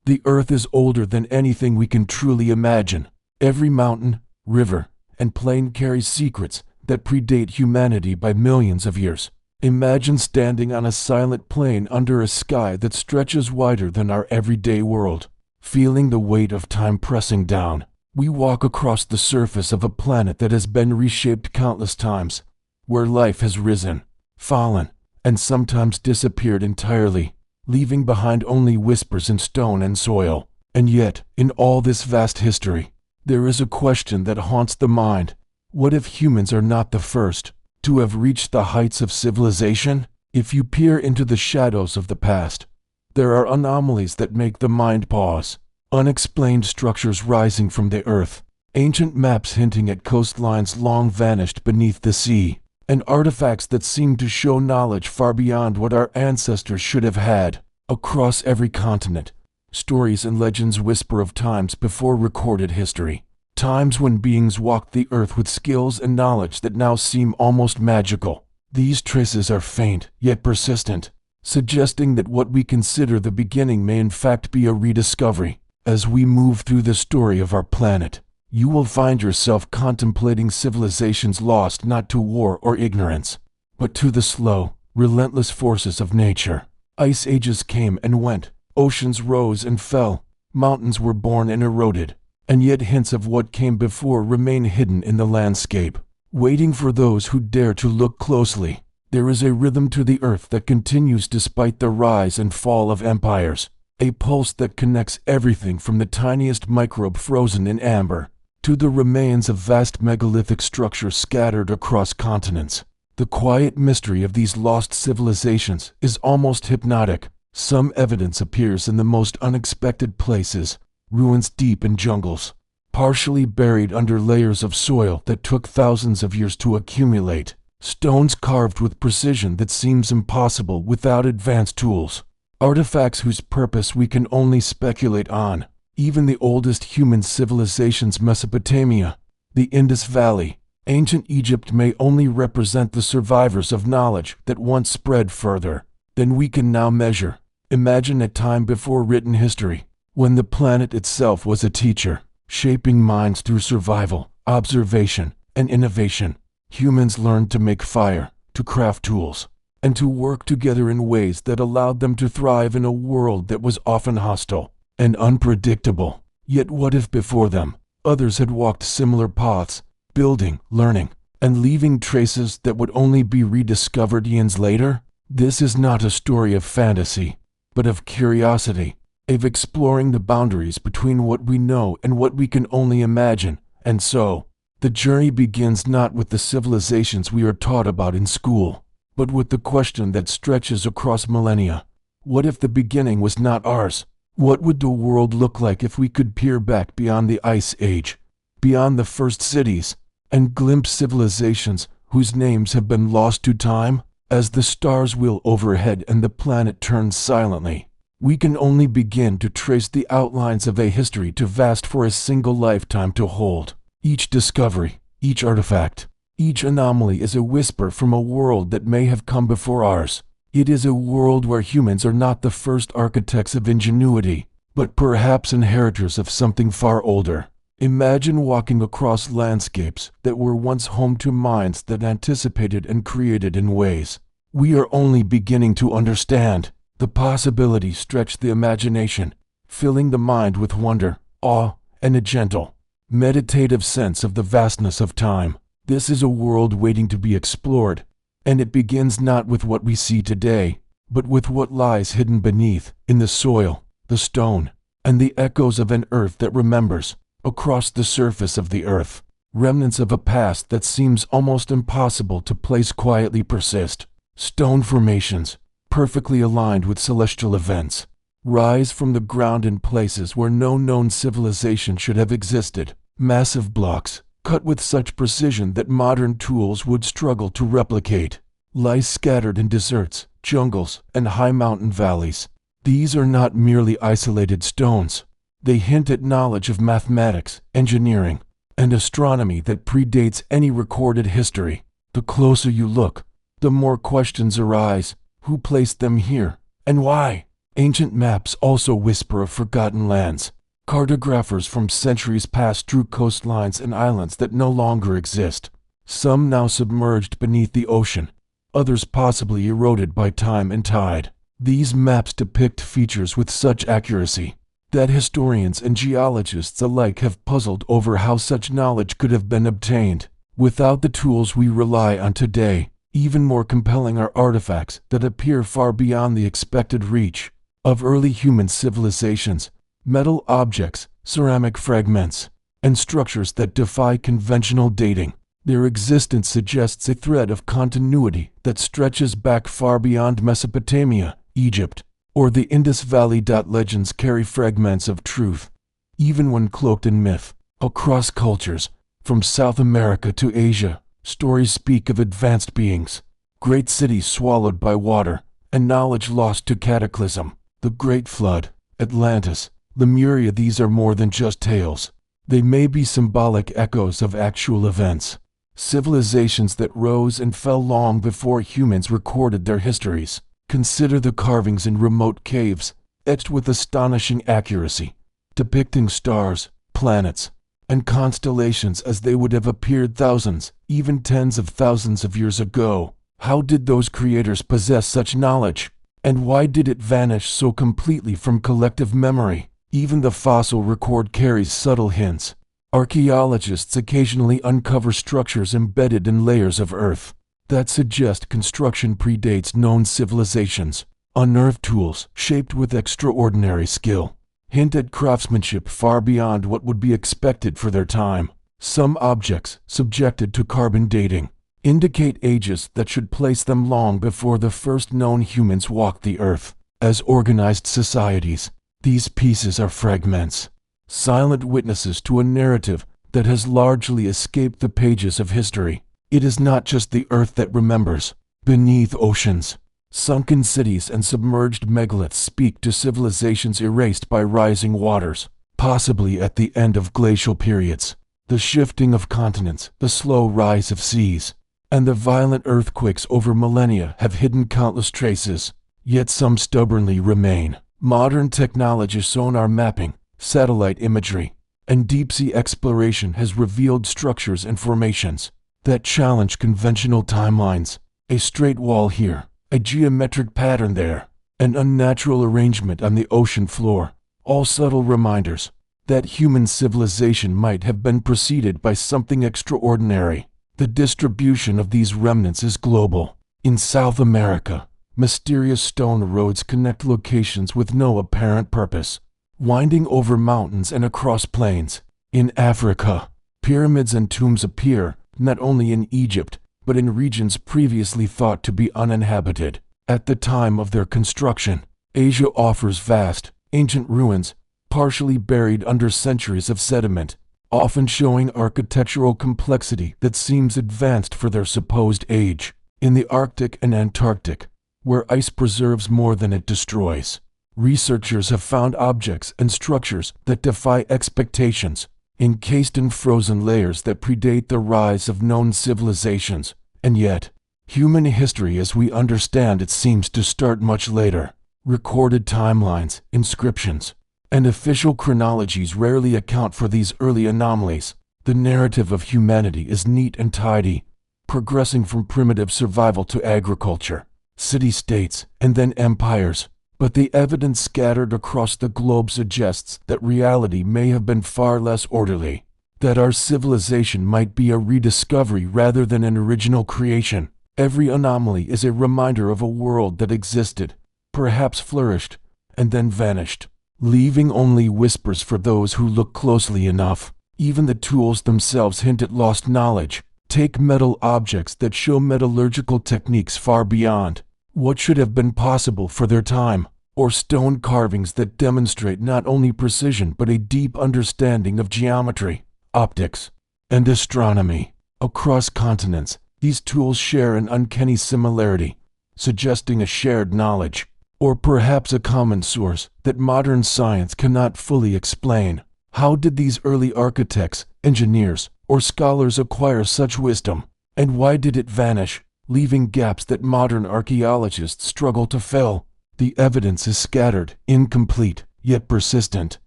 The Earth is older than anything we can truly imagine. Every mountain, river, and plain carries secrets that predate humanity by millions of years. Imagine standing on a silent plain under a sky that stretches wider than our everyday world, feeling the weight of time pressing down. We walk across the surface of a planet that has been reshaped countless times, where life has risen, fallen, and sometimes disappeared entirely, leaving behind only whispers in stone and soil. And yet, in all this vast history, there is a question that haunts the mind. What if humans are not the first to have reached the heights of civilization? If you peer into the shadows of the past, there are anomalies that make the mind pause. Unexplained structures rising from the earth, ancient maps hinting at coastlines long vanished beneath the sea, and artifacts that seem to show knowledge far beyond what our ancestors should have had. Across every continent, stories and legends whisper of times before recorded history, times when beings walked the earth with skills and knowledge that now seem almost magical. These traces are faint, yet persistent, suggesting that what we consider the beginning may in fact be a rediscovery. As we move through the story of our planet, you will find yourself contemplating civilizations lost not to war or ignorance, but to the slow, relentless forces of nature. Ice ages came and went, oceans rose and fell, mountains were born and eroded, and yet hints of what came before remain hidden in the landscape, waiting for those who dare to look closely. There is a rhythm to the earth that continues despite the rise and fall of empires, a pulse that connects everything from the tiniest microbe frozen in amber to the remains of vast megalithic structures scattered across continents. The quiet mystery of these lost civilizations is almost hypnotic. Some evidence appears in the most unexpected places, ruins deep in jungles, partially buried under layers of soil that took thousands of years to accumulate, stones carved with precision that seems impossible without advanced tools, artifacts whose purpose we can only speculate on. Even the oldest human civilizations, Mesopotamia, the Indus Valley, ancient Egypt, may only represent the survivors of knowledge that once spread further than we can now measure. Imagine a time before written history, when the planet itself was a teacher, shaping minds through survival, observation, and innovation. Humans learned to make fire, to craft tools, and to work together in ways that allowed them to thrive in a world that was often hostile and unpredictable. Yet what if before them, others had walked similar paths, building, learning, and leaving traces that would only be rediscovered eons later? This is not a story of fantasy, but of curiosity, of exploring the boundaries between what we know and what we can only imagine. And so, the journey begins not with the civilizations we are taught about in school, but with the question that stretches across millennia. What if the beginning was not ours? What would the world look like if we could peer back beyond the Ice Age, beyond the first cities, and glimpse civilizations whose names have been lost to time? As the stars wheel overhead and the planet turns silently, we can only begin to trace the outlines of a history too vast for a single lifetime to hold. Each discovery, each artifact, each anomaly is a whisper from a world that may have come before ours. It is a world where humans are not the first architects of ingenuity, but perhaps inheritors of something far older. Imagine walking across landscapes that were once home to minds that anticipated and created in ways we are only beginning to understand. The possibilities stretch the imagination, filling the mind with wonder, awe, and a gentle, meditative sense of the vastness of time. This is a world waiting to be explored, and it begins not with what we see today, but with what lies hidden beneath, in the soil, the stone, and the echoes of an earth that remembers. Across the surface of the earth, remnants of a past that seems almost impossible to place quietly persist. Stone formations, perfectly aligned with celestial events, rise from the ground in places where no known civilization should have existed. Massive blocks, cut with such precision that modern tools would struggle to replicate, lie scattered in deserts, jungles, and high mountain valleys. These are not merely isolated stones. They hint at knowledge of mathematics, engineering, and astronomy that predates any recorded history. The closer you look, the more questions arise. Who placed them here, and why? Ancient maps also whisper of forgotten lands. Cartographers from centuries past drew coastlines and islands that no longer exist, some now submerged beneath the ocean, others possibly eroded by time and tide. These maps depict features with such accuracy that historians and geologists alike have puzzled over how such knowledge could have been obtained. Without the tools we rely on today, even more compelling are artifacts that appear far beyond the expected reach of early human civilizations. Metal objects, ceramic fragments, and structures that defy conventional dating. Their existence suggests a thread of continuity that stretches back far beyond Mesopotamia, Egypt, or the Indus Valley. Legends carry fragments of truth, even when cloaked in myth. Across cultures, from South America to Asia, stories speak of advanced beings, great cities swallowed by water, and knowledge lost to cataclysm. The Great Flood, Atlantis, Lemuria. These are more than just tales. They may be symbolic echoes of actual events, civilizations that rose and fell long before humans recorded their histories. Consider the carvings in remote caves, etched with astonishing accuracy, depicting stars, planets, and constellations as they would have appeared thousands, even tens of thousands of years ago. How did those creators possess such knowledge? And why did it vanish so completely from collective memory? Even the fossil record carries subtle hints. Archaeologists occasionally uncover structures embedded in layers of earth that suggest construction predates known civilizations. Unearthed tools, shaped with extraordinary skill, hint at craftsmanship far beyond what would be expected for their time. Some objects, subjected to carbon dating, indicate ages that should place them long before the first known humans walked the earth. As organized societies, these pieces are fragments, silent witnesses to a narrative that has largely escaped the pages of history. It is not just the earth that remembers. Beneath oceans, sunken cities and submerged megaliths speak to civilizations erased by rising waters, possibly at the end of glacial periods. The shifting of continents, the slow rise of seas, and the violent earthquakes over millennia have hidden countless traces, yet some stubbornly remain. Modern technology, sonar mapping, satellite imagery, and deep-sea exploration has revealed structures and formations that challenge conventional timelines. A straight wall here, a geometric pattern there, an unnatural arrangement on the ocean floor, all subtle reminders that human civilization might have been preceded by something extraordinary. The distribution of these remnants is global. In South America, mysterious stone roads connect locations with no apparent purpose, winding over mountains and across plains. In Africa, pyramids and tombs appear, not only in Egypt, but in regions previously thought to be uninhabited at the time of their construction. Asia offers vast, ancient ruins, partially buried under centuries of sediment, often showing architectural complexity that seems advanced for their supposed age. In the Arctic and Antarctic, where ice preserves more than it destroys, researchers have found objects and structures that defy expectations, encased in frozen layers that predate the rise of known civilizations. And yet, human history as we understand it seems to start much later. Recorded timelines, inscriptions, and official chronologies rarely account for these early anomalies. The narrative of humanity is neat and tidy, progressing from primitive survival to agriculture, city-states, and then empires. But the evidence scattered across the globe suggests that reality may have been far less orderly, that our civilization might be a rediscovery rather than an original creation. Every anomaly is a reminder of a world that existed, perhaps flourished, and then vanished, leaving only whispers for those who look closely enough. Even the tools themselves hint at lost knowledge. Take metal objects that show metallurgical techniques far beyond what should have been possible for their time, or stone carvings that demonstrate not only precision but a deep understanding of geometry, optics, and astronomy. Across continents, these tools share an uncanny similarity, suggesting a shared knowledge, or perhaps a common source that modern science cannot fully explain. How did these early architects, engineers, or scholars acquire such wisdom? And why did it vanish, leaving gaps that modern archaeologists struggle to fill? The evidence is scattered, incomplete, yet persistent.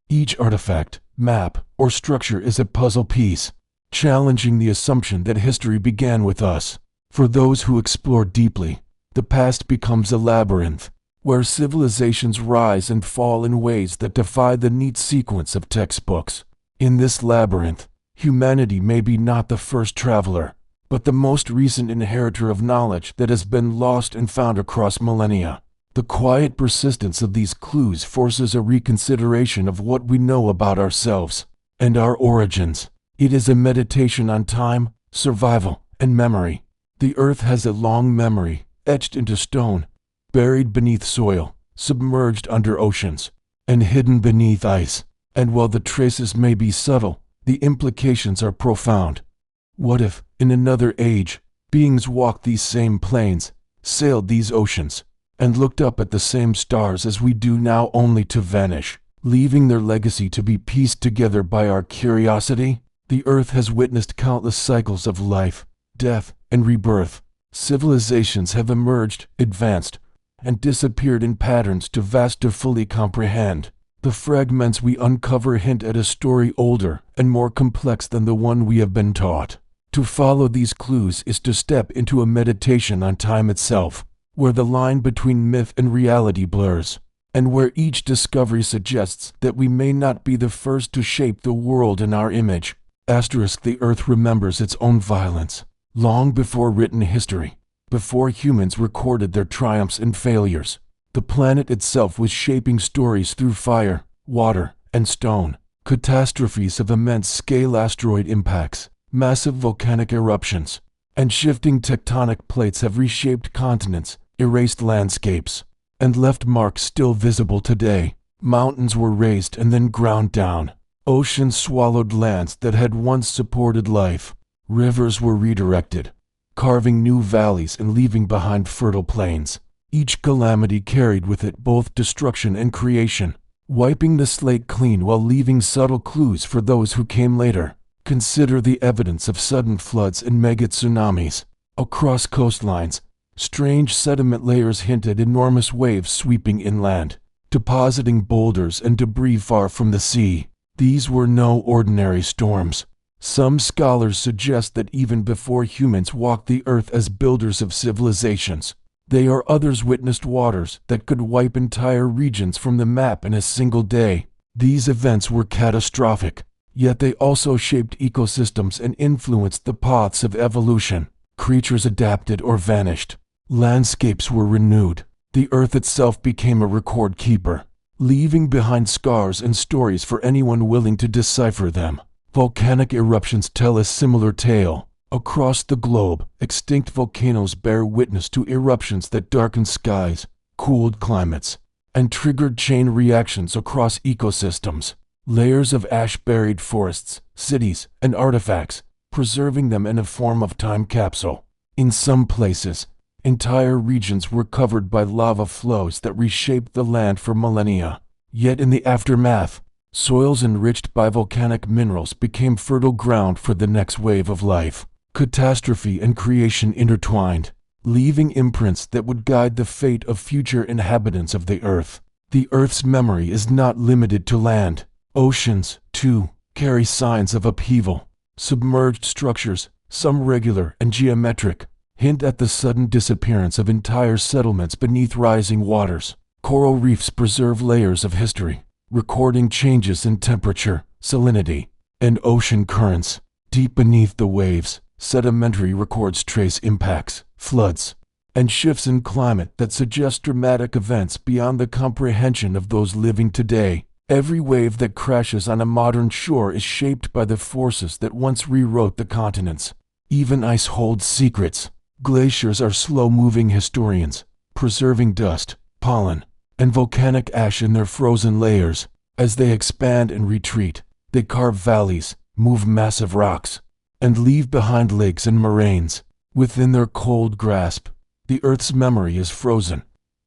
Each artifact, map, or structure is a puzzle piece, challenging the assumption that history began with us. For those who explore deeply, the past becomes a labyrinth, where civilizations rise and fall in ways that defy the neat sequence of textbooks. In this labyrinth, humanity may be not the first traveler, but the most recent inheritor of knowledge that has been lost and found across millennia. The quiet persistence of these clues forces a reconsideration of what we know about ourselves and our origins. It is a meditation on time, survival, and memory. The earth has a long memory, etched into stone, buried beneath soil, submerged under oceans, and hidden beneath ice. And while the traces may be subtle, the implications are profound. What if, in another age, beings walked these same plains, sailed these oceans, and looked up at the same stars as we do now, only to vanish, leaving their legacy to be pieced together by our curiosity? The earth has witnessed countless cycles of life, death, and rebirth. Civilizations have emerged, advanced, and disappeared in patterns too vast to fully comprehend. The fragments we uncover hint at a story older and more complex than the one we have been taught. To follow these clues is to step into a meditation on time itself, where the line between myth and reality blurs, and where each discovery suggests that we may not be the first to shape the world in our image. The earth remembers its own violence, long before written history, before humans recorded their triumphs and failures. The planet itself was shaping stories through fire, water, and stone. Catastrophes of immense scale, asteroid impacts, massive volcanic eruptions, and shifting tectonic plates have reshaped continents, erased landscapes, and left marks still visible today. Mountains were raised and then ground down. Oceans swallowed lands that had once supported life. Rivers were redirected, carving new valleys and leaving behind fertile plains. Each calamity carried with it both destruction and creation, wiping the slate clean while leaving subtle clues for those who came later. Consider the evidence of sudden floods and mega tsunamis. Across coastlines, strange sediment layers hint at enormous waves sweeping inland, depositing boulders and debris far from the sea. These were no ordinary storms. Some scholars suggest that even before humans walked the earth as builders of civilizations, they or others witnessed waters that could wipe entire regions from the map in a single day. These events were catastrophic, yet they also shaped ecosystems and influenced the paths of evolution. Creatures adapted or vanished. Landscapes were renewed. The earth itself became a record keeper, leaving behind scars and stories for anyone willing to decipher them. Volcanic eruptions tell a similar tale. Across the globe, extinct volcanoes bear witness to eruptions that darkened skies, cooled climates, and triggered chain reactions across ecosystems. Layers of ash buried forests, cities, and artifacts, preserving them in a form of time capsule. In some places, entire regions were covered by lava flows that reshaped the land for millennia. Yet in the aftermath, soils enriched by volcanic minerals became fertile ground for the next wave of life. Catastrophe and creation intertwined, leaving imprints that would guide the fate of future inhabitants of the earth. The earth's memory is not limited to land. Oceans, too, carry signs of upheaval. Submerged structures, some regular and geometric, hint at the sudden disappearance of entire settlements beneath rising waters. Coral reefs preserve layers of history, recording changes in temperature, salinity, and ocean currents. Deep beneath the waves, sedimentary records trace impacts, floods, and shifts in climate that suggest dramatic events beyond the comprehension of those living today. Every wave that crashes on a modern shore is shaped by the forces that once rewrote the continents. Even ice holds secrets. Glaciers are slow-moving historians, preserving dust, pollen, and volcanic ash in their frozen layers. As they expand and retreat, they carve valleys, move massive rocks, and leave behind lakes and moraines. Within their cold grasp, the Earth's memory is frozen,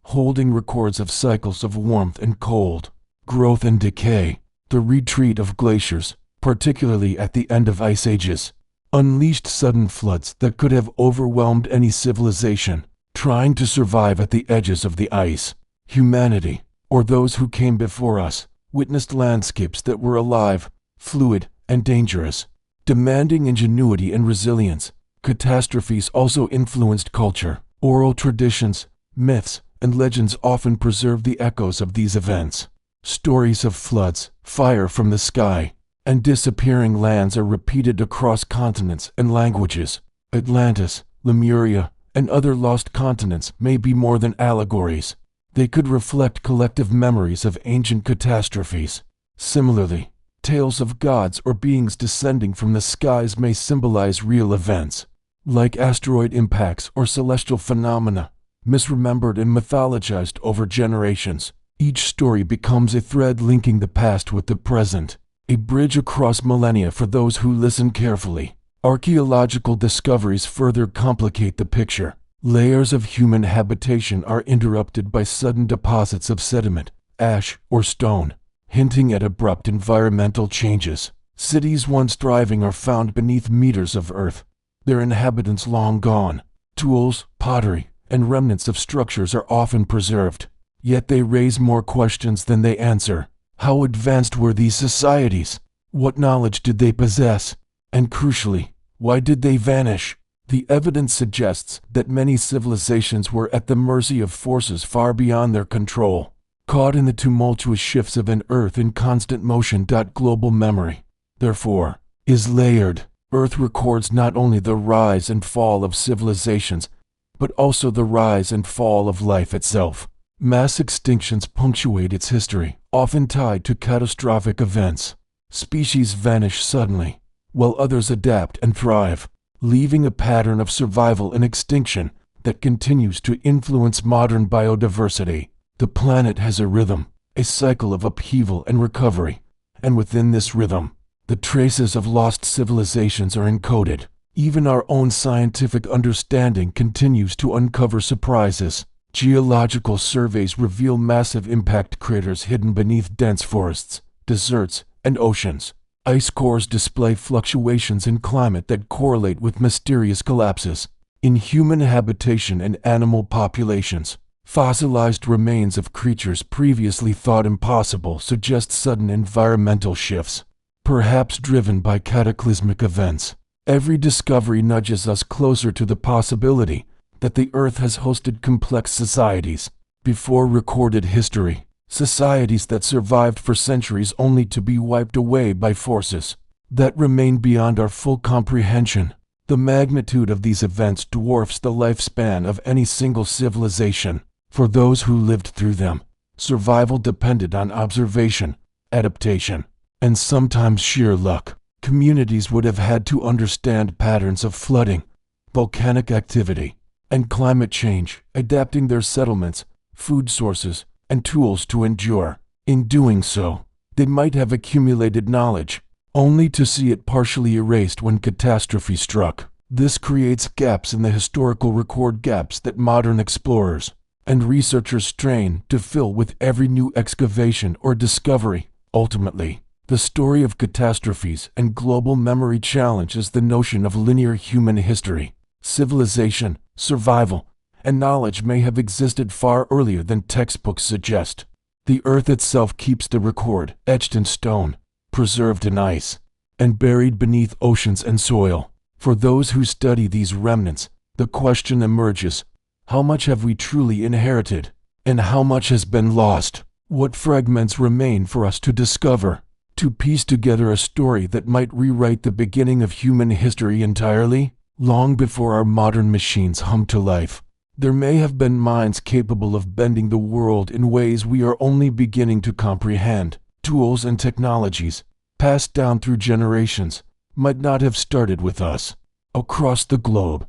holding records of cycles of warmth and cold, growth and decay. The retreat of glaciers, particularly at the end of ice ages, unleashed sudden floods that could have overwhelmed any civilization trying to survive at the edges of the ice. Humanity, or those who came before us, witnessed landscapes that were alive, fluid, and dangerous, demanding ingenuity and resilience. Catastrophes also influenced culture. Oral traditions, myths, and legends often preserve the echoes of these events. Stories of floods, fire from the sky, and disappearing lands are repeated across continents and languages. Atlantis, Lemuria, and other lost continents may be more than allegories. They could reflect collective memories of ancient catastrophes. Similarly, tales of gods or beings descending from the skies may symbolize real events, like asteroid impacts or celestial phenomena, misremembered and mythologized over generations. Each story becomes a thread linking the past with the present, a bridge across millennia for those who listen carefully. Archaeological discoveries further complicate the picture. Layers of human habitation are interrupted by sudden deposits of sediment, ash, or stone, hinting at abrupt environmental changes. Cities once thriving are found beneath meters of earth, their inhabitants long gone. Tools, pottery, and remnants of structures are often preserved, yet they raise more questions than they answer. How advanced were these societies? What knowledge did they possess? And crucially, why did they vanish? The evidence suggests that many civilizations were at the mercy of forces far beyond their control, caught in the tumultuous shifts of an Earth in constant motion. Global memory, therefore, is layered. Earth records not only the rise and fall of civilizations, but also the rise and fall of life itself. Mass extinctions punctuate its history, often tied to catastrophic events. Species vanish suddenly, while others adapt and thrive, leaving a pattern of survival and extinction that continues to influence modern biodiversity. The planet has a rhythm, a cycle of upheaval and recovery, and within this rhythm, the traces of lost civilizations are encoded. Even our own scientific understanding continues to uncover surprises. Geological surveys reveal massive impact craters hidden beneath dense forests, deserts, and oceans. Ice cores display fluctuations in climate that correlate with mysterious collapses in human habitation and animal populations. Fossilized remains of creatures previously thought impossible suggest sudden environmental shifts, perhaps driven by cataclysmic events. Every discovery nudges us closer to the possibility that the Earth has hosted complex societies before recorded history. Societies that survived for centuries only to be wiped away by forces that remain beyond our full comprehension. The magnitude of these events dwarfs the lifespan of any single civilization. For those who lived through them, survival depended on observation, adaptation, and sometimes sheer luck. Communities would have had to understand patterns of flooding, volcanic activity, and climate change, adapting their settlements, food sources, and tools to endure. In doing so, they might have accumulated knowledge, only to see it partially erased when catastrophe struck. This creates gaps in the historical record, gaps that modern explorers and researchers strain to fill with every new excavation or discovery. Ultimately, the story of catastrophes and global memory challenges the notion of linear human history. Civilization, survival, and knowledge may have existed far earlier than textbooks suggest. The Earth itself keeps the record, etched in stone, preserved in ice, and buried beneath oceans and soil. For those who study these remnants, the question emerges: how much have we truly inherited, and how much has been lost? What fragments remain for us to discover, to piece together a story that might rewrite the beginning of human history entirely? Long before our modern machines hum to life, there may have been minds capable of bending the world in ways we are only beginning to comprehend. Tools and technologies, passed down through generations, might not have started with us. Across the globe,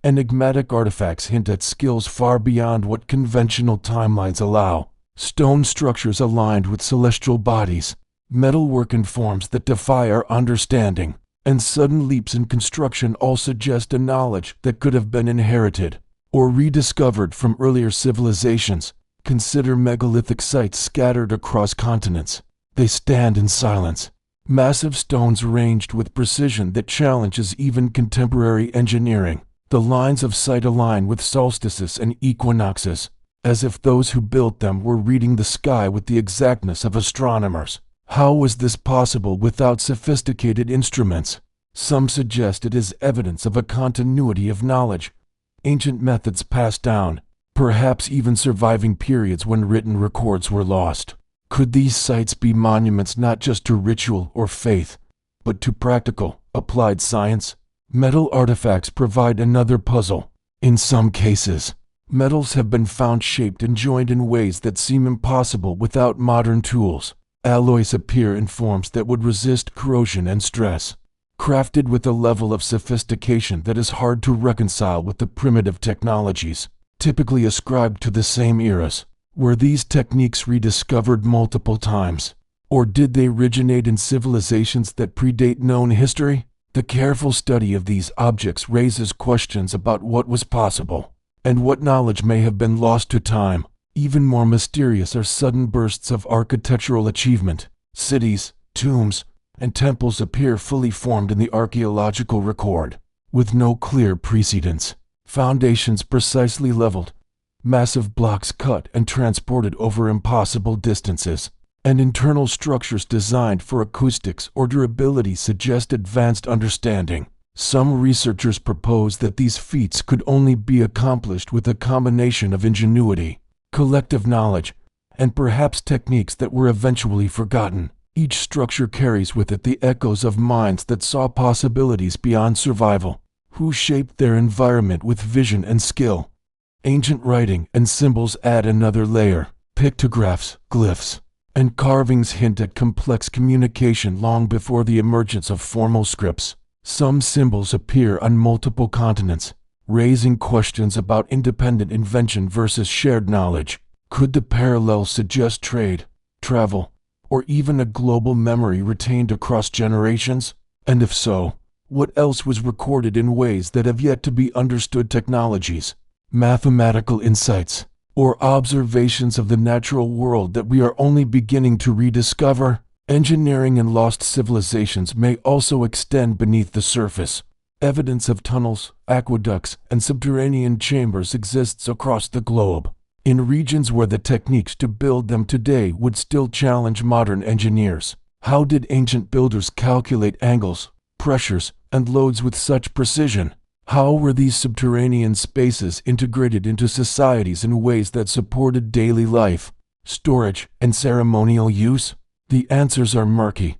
enigmatic artifacts hint at skills far beyond what conventional timelines allow. Stone structures aligned with celestial bodies, metalwork in forms that defy our understanding, and sudden leaps in construction all suggest a knowledge that could have been inherited or rediscovered from earlier civilizations. Consider megalithic sites scattered across continents. They stand in silence, massive stones arranged with precision that challenges even contemporary engineering. The lines of sight align with solstices and equinoxes, as if those who built them were reading the sky with the exactness of astronomers. How was this possible without sophisticated instruments? Some suggest it is evidence of a continuity of knowledge, ancient methods passed down, perhaps even surviving periods when written records were lost. Could these sites be monuments not just to ritual or faith, but to practical, applied science? Metal artifacts provide another puzzle. In some cases, metals have been found shaped and joined in ways that seem impossible without modern tools. Alloys appear in forms that would resist corrosion and stress, crafted with a level of sophistication that is hard to reconcile with the primitive technologies typically ascribed to the same eras. Were these techniques rediscovered multiple times, or did they originate in civilizations that predate known history? The careful study of these objects raises questions about what was possible, and what knowledge may have been lost to time. Even more mysterious are sudden bursts of architectural achievement. Cities, tombs, and temples appear fully formed in the archaeological record, with no clear precedents. Foundations precisely leveled, massive blocks cut and transported over impossible distances, and internal structures designed for acoustics or durability suggest advanced understanding. Some researchers propose that these feats could only be accomplished with a combination of ingenuity, collective knowledge, and perhaps techniques that were eventually forgotten. Each structure carries with it the echoes of minds that saw possibilities beyond survival, who shaped their environment with vision and skill. Ancient writing and symbols add another layer. Pictographs, glyphs, and carvings hint at complex communication long before the emergence of formal scripts. Some symbols appear on multiple continents, raising questions about independent invention versus shared knowledge. Could the parallels suggest trade, travel, or even a global memory retained across generations? And if so, what else was recorded in ways that have yet to be understood? Technologies, mathematical insights, or observations of the natural world that we are only beginning to rediscover? Engineering in lost civilizations may also extend beneath the surface. Evidence of tunnels, aqueducts, and subterranean chambers exists across the globe, in regions where the techniques to build them today would still challenge modern engineers. How did ancient builders calculate angles, pressures, and loads with such precision? How were these subterranean spaces integrated into societies in ways that supported daily life, storage, and ceremonial use? The answers are murky,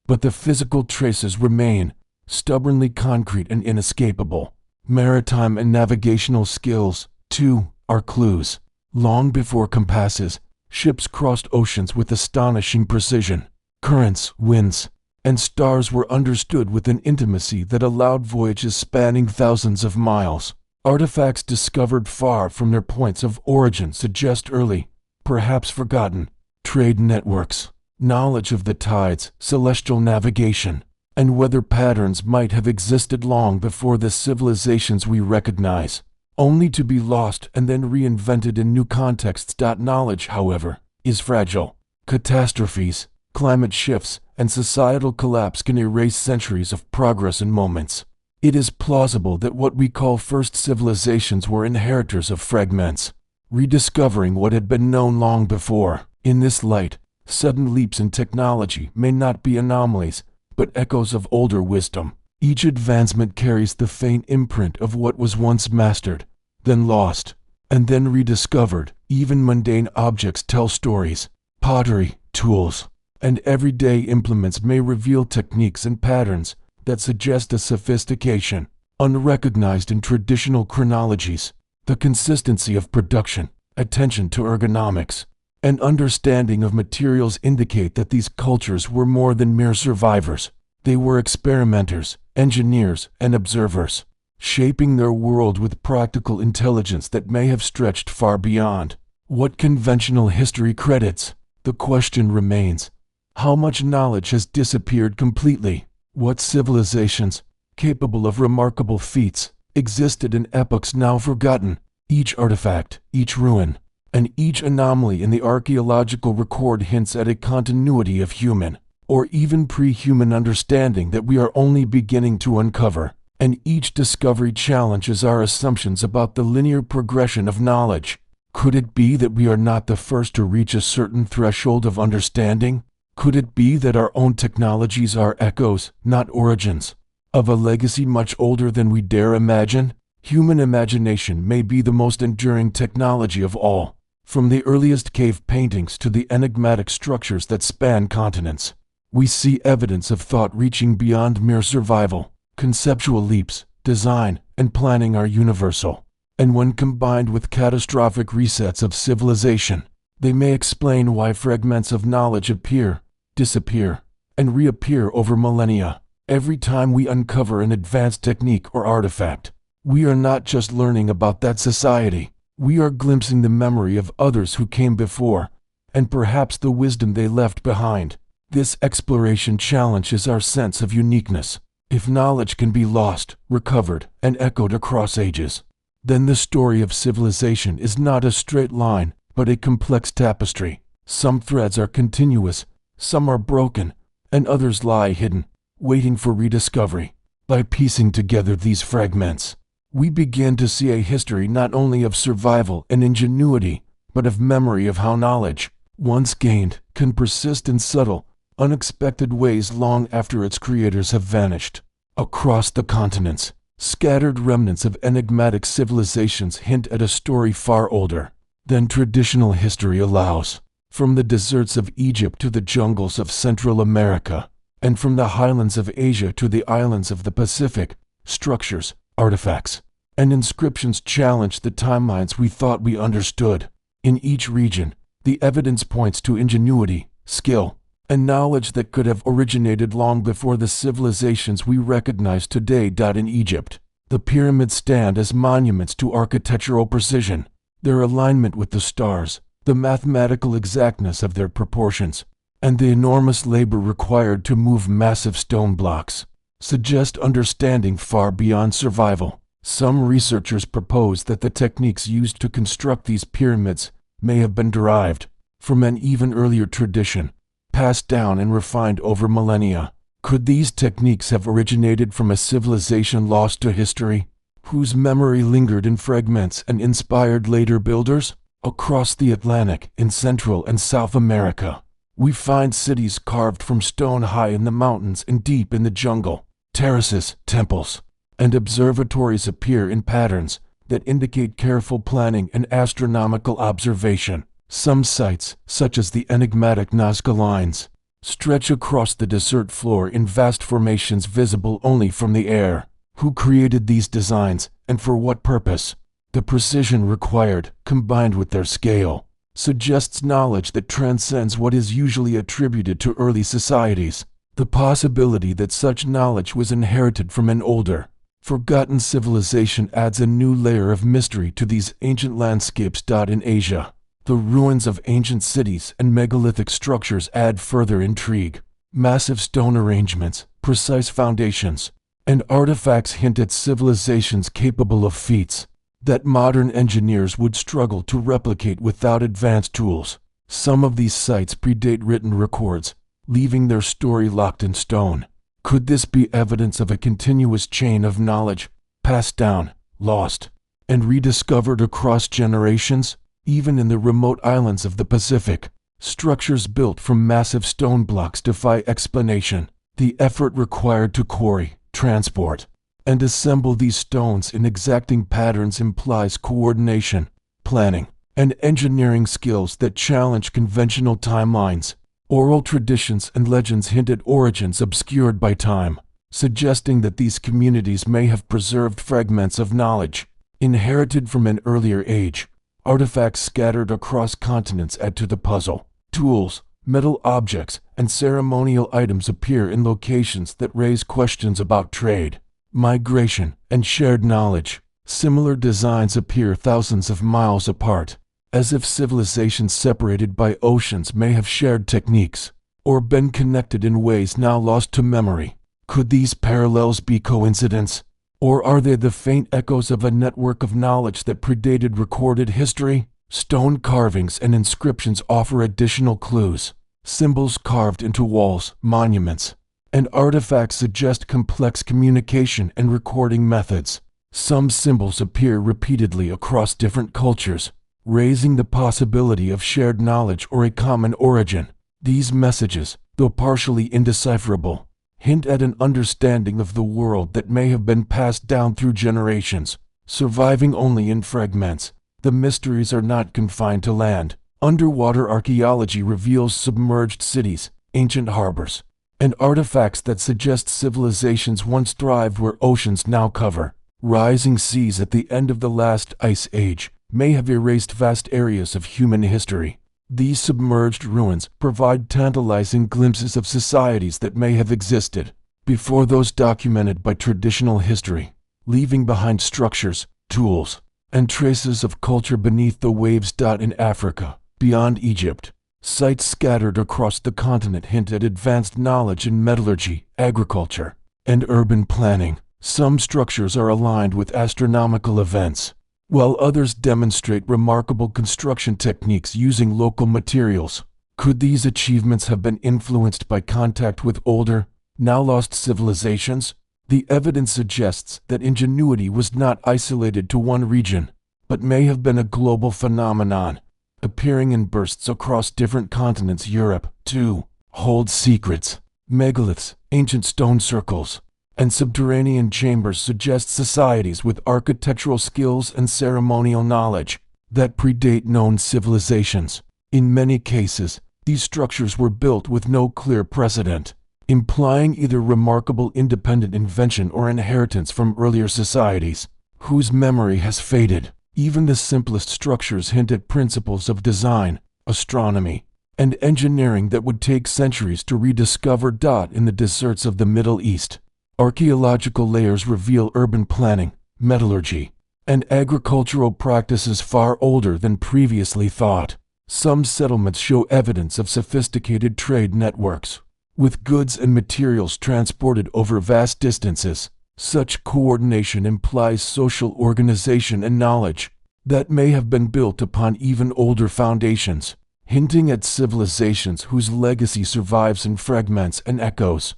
but the physical traces remain, stubbornly concrete and inescapable. Maritime and navigational skills, too, are clues. Long before compasses, ships crossed oceans with astonishing precision. Currents, winds, and stars were understood with an intimacy that allowed voyages spanning thousands of miles. Artifacts discovered far from their points of origin suggest early, perhaps forgotten, trade networks. Knowledge of the tides, celestial navigation, and weather patterns might have existed long before the civilizations we recognize, only to be lost and then reinvented in new contexts. Knowledge, however, is fragile. Catastrophes, climate shifts, and societal collapse can erase centuries of progress in moments. It is plausible that what we call first civilizations were inheritors of fragments, rediscovering what had been known long before. In this light, sudden leaps in technology may not be anomalies, but echoes of older wisdom. Each advancement carries the faint imprint of what was once mastered, then lost, and then rediscovered. Even mundane objects tell stories. Pottery, tools, and everyday implements may reveal techniques and patterns that suggest a sophistication unrecognized in traditional chronologies. The consistency of production, attention to ergonomics, and understanding of materials indicate that these cultures were more than mere survivors. They were experimenters, engineers, and observers, shaping their world with practical intelligence that may have stretched far beyond what conventional history credits. The question remains: how much knowledge has disappeared completely? What civilizations, capable of remarkable feats, existed in epochs now forgotten? Each artifact, each ruin, and each anomaly in the archaeological record hints at a continuity of human, or even pre-human understanding that we are only beginning to uncover. And each discovery challenges our assumptions about the linear progression of knowledge. Could it be that we are not the first to reach a certain threshold of understanding? Could it be that our own technologies are echoes, not origins, of a legacy much older than we dare imagine? Human imagination may be the most enduring technology of all, from the earliest cave paintings to the enigmatic structures that span continents. We see evidence of thought reaching beyond mere survival. Conceptual leaps, design, and planning are universal, and when combined with catastrophic resets of civilization, they may explain why fragments of knowledge appear, disappear, and reappear over millennia. Every time we uncover an advanced technique or artifact, we are not just learning about that society, we are glimpsing the memory of others who came before, and perhaps the wisdom they left behind. This exploration challenges our sense of uniqueness. If knowledge can be lost, recovered, and echoed across ages, then the story of civilization is not a straight line, but a complex tapestry. Some threads are continuous, some are broken, and others lie hidden, waiting for rediscovery. By piecing together these fragments, we begin to see a history not only of survival and ingenuity, but of memory of how knowledge, once gained, can persist in subtle, unexpected ways long after its creators have vanished. Across the continents, scattered remnants of enigmatic civilizations hint at a story far older than traditional history allows. From the deserts of Egypt to the jungles of Central America, and from the highlands of Asia to the islands of the Pacific, structures, artifacts, and inscriptions challenge the timelines we thought we understood. In each region, the evidence points to ingenuity, skill, and knowledge that could have originated long before the civilizations we recognize today. In Egypt, the pyramids stand as monuments to architectural precision. Their alignment with the stars, the mathematical exactness of their proportions, and the enormous labor required to move massive stone blocks suggest understanding far beyond survival. Some researchers propose that the techniques used to construct these pyramids may have been derived from an even earlier tradition, passed down and refined over millennia. Could these techniques have originated from a civilization lost to history, whose memory lingered in fragments and inspired later builders? Across the Atlantic, in Central and South America, we find cities carved from stone high in the mountains and deep in the jungle. Terraces, temples, and observatories appear in patterns that indicate careful planning and astronomical observation. Some sites, such as the enigmatic Nazca lines, stretch across the desert floor in vast formations visible only from the air. Who created these designs, and for what purpose? The precision required, combined with their scale, suggests knowledge that transcends what is usually attributed to early societies. The possibility that such knowledge was inherited from an older, forgotten civilization adds a new layer of mystery to these ancient landscapes. In Asia, the ruins of ancient cities and megalithic structures add further intrigue. Massive stone arrangements, precise foundations, and artifacts hint at civilizations capable of feats that modern engineers would struggle to replicate without advanced tools. Some of these sites predate written records, leaving their story locked in stone. Could this be evidence of a continuous chain of knowledge, passed down, lost, and rediscovered across generations? Even in the remote islands of the Pacific, structures built from massive stone blocks defy explanation. The effort required to quarry, transport, and assemble these stones in exacting patterns implies coordination, planning, and engineering skills that challenge conventional timelines. Oral traditions and legends hint at origins obscured by time, suggesting that these communities may have preserved fragments of knowledge inherited from an earlier age. Artifacts scattered across continents add to the puzzle. Tools, metal objects, and ceremonial items appear in locations that raise questions about trade, migration, and shared knowledge. Similar designs appear thousands of miles apart, as if civilizations separated by oceans may have shared techniques, or been connected in ways now lost to memory. Could these parallels be coincidence? Or are they the faint echoes of a network of knowledge that predated recorded history? Stone carvings and inscriptions offer additional clues. Symbols carved into walls, monuments, and artifacts suggest complex communication and recording methods. Some symbols appear repeatedly across different cultures, raising the possibility of shared knowledge or a common origin. These messages, though partially indecipherable, hint at an understanding of the world that may have been passed down through generations, surviving only in fragments. The mysteries are not confined to land. Underwater archaeology reveals submerged cities, ancient harbors, and artifacts that suggest civilizations once thrived where oceans now cover. Rising seas at the end of the last ice age may have erased vast areas of human history. These submerged ruins provide tantalizing glimpses of societies that may have existed before those documented by traditional history, leaving behind structures, tools, and traces of culture beneath the waves. In Africa, beyond Egypt, sites scattered across the continent hint at advanced knowledge in metallurgy, agriculture, and urban planning. Some structures are aligned with astronomical events, while others demonstrate remarkable construction techniques using local materials. Could these achievements have been influenced by contact with older, now lost civilizations? The evidence suggests that ingenuity was not isolated to one region, but may have been a global phenomenon, appearing in bursts across different continents. Europe, too, holds secrets. Megaliths, ancient stone circles, and subterranean chambers suggest societies with architectural skills and ceremonial knowledge that predate known civilizations. In many cases, these structures were built with no clear precedent, implying either remarkable independent invention or inheritance from earlier societies, whose memory has faded. Even the simplest structures hint at principles of design, astronomy, and engineering that would take centuries to rediscover. In the deserts of the Middle East, archaeological layers reveal urban planning, metallurgy, and agricultural practices far older than previously thought. Some settlements show evidence of sophisticated trade networks, with goods and materials transported over vast distances. Such coordination implies social organization and knowledge that may have been built upon even older foundations, hinting at civilizations whose legacy survives in fragments and echoes.